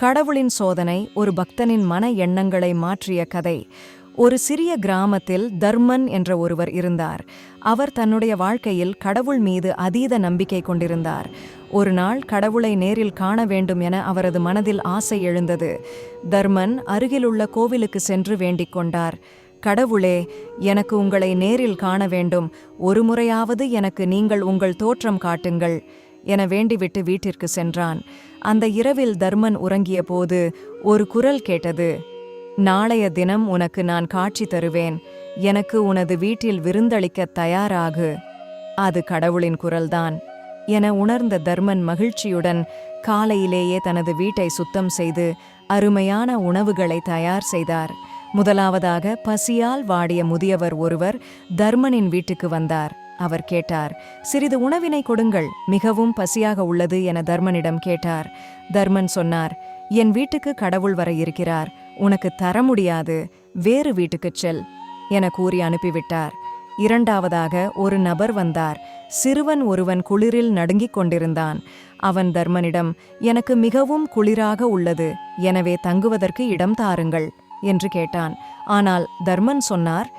கடவுளின் சோதனை ஒரு பக்தனின் மன எண்ணங்களை மாற்றிய கதை. ஒரு சிறிய கிராமத்தில் தர்மன் என்ற ஒருவர் இருந்தார். அவர் தன்னுடைய வாழ்க்கையில் கடவுள் மீது அதீத நம்பிக்கை கொண்டிருந்தார். ஒரு நாள் கடவுளை நேரில் காண வேண்டும் என அவரது மனதில் ஆசை எழுந்தது. தர்மன் அருகிலுள்ள கோவிலுக்கு சென்று வேண்டிக் கொண்டார். கடவுளே, எனக்கு உங்களை நேரில் காண வேண்டும், ஒரு முறையாவது எனக்கு நீங்கள் உங்கள் தோற்றம் காட்டுங்கள் என வேண்டிவிட்டு வீட்டிற்கு சென்றான். அந்த இரவில் தர்மன் உறங்கிய போது ஒரு குரல் கேட்டது. நாளைய தினம் உனக்கு நான் காட்சி தருவேன், எனக்கு உனது வீட்டில் விருந்தளிக்க தயாராகு. அது கடவுளின் குரல்தான் என உணர்ந்த தர்மன் மகிழ்ச்சியுடன் காலையிலேயே தனது வீட்டை சுத்தம் செய்து அருமையான உணவுகளை தயார் செய்தார். முதலாவதாக பசியால் வாடிய முதியவர் ஒருவர் தர்மனின் வீட்டுக்கு வந்தார். அவர் கேட்டார், சிறிது உணவினை கொடுங்கள், மிகவும் பசியாக உள்ளது என தர்மனிடம் கேட்டார். தர்மன் சொன்னார், என் வீட்டுக்கு கடவுள் வர இருக்கிறார், உனக்கு தர முடியாது, வேறு வீட்டுக்குச் செல் என கூறி அனுப்பிவிட்டார். இரண்டாவதாக ஒரு நபர் வந்தார். சிறுவன் ஒருவன் குளிரில் நடுங்கிக் கொண்டிருந்தான். அவன் தர்மனிடம், எனக்கு மிகவும் குளிராக உள்ளது, எனவே தங்குவதற்கு இடம் தாருங்கள் என்று கேட்டான். ஆனால் தர்மன் சொன்னார்,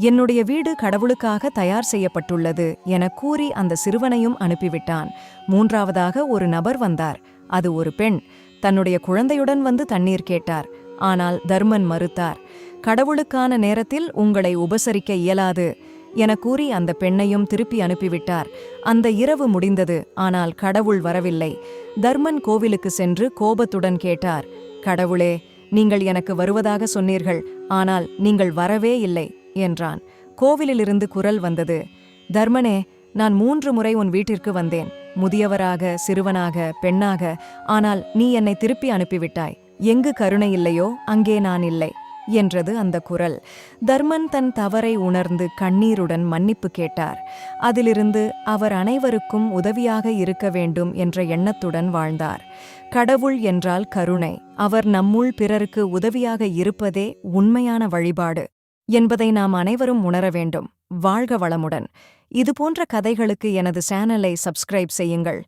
என்னுடைய வீடு கடவுளுக்காக தயார் செய்யப்பட்டுள்ளது என கூறி அந்த சிறுவனையும் அனுப்பிவிட்டான். மூன்றாவதாக ஒரு நபர் வந்தார். அது ஒரு பெண். தன்னுடைய குழந்தையுடன் வந்து தண்ணீர் கேட்டார். ஆனால் தர்மன் மறுத்தார். கடவுளுக்கான நேரத்தில் உங்களை உபசரிக்க இயலாது என கூறி அந்த பெண்ணையும் திருப்பி அனுப்பிவிட்டார். அந்த இரவு முடிந்தது. ஆனால் கடவுள் வரவில்லை. தர்மன் கோவிலுக்கு சென்று கோபத்துடன் கேட்டார், கடவுளே, நீங்கள் எனக்கு வருவதாக சொன்னீர்கள், ஆனால் நீங்கள் வரவே இல்லை என்றான். கோவிலிலிருந்து குரல் வந்தது, தர்மனே, நான் 3 முறை உன் வீட்டிற்கு வந்தேன், முதியவராக, சிறுவனாக, பெண்ணாக, ஆனால் நீ என்னை திருப்பி அனுப்பிவிட்டாய். எங்கு கருணை இல்லையோ அங்கே நான் இல்லை என்றது அந்த குரல். தர்மன் தன் தவறை உணர்ந்து கண்ணீருடன் மன்னிப்பு கேட்டார். அதிலிருந்து அவர் அனைவருக்கும் உதவியாக இருக்க வேண்டும் என்ற எண்ணத்துடன் வாழ்ந்தார். கடவுள் என்றால் கருணை. அவர் நம்முள் பிறருக்கு உதவியாக இருப்பதே உண்மையான வழிபாடு என்பதை நாம் அனைவரும் உணர வேண்டும். வாழ்க வளமுடன். இதுபோன்ற கதைகளுக்கு எனது சேனலை சப்ஸ்கிரைப் செய்யுங்கள்.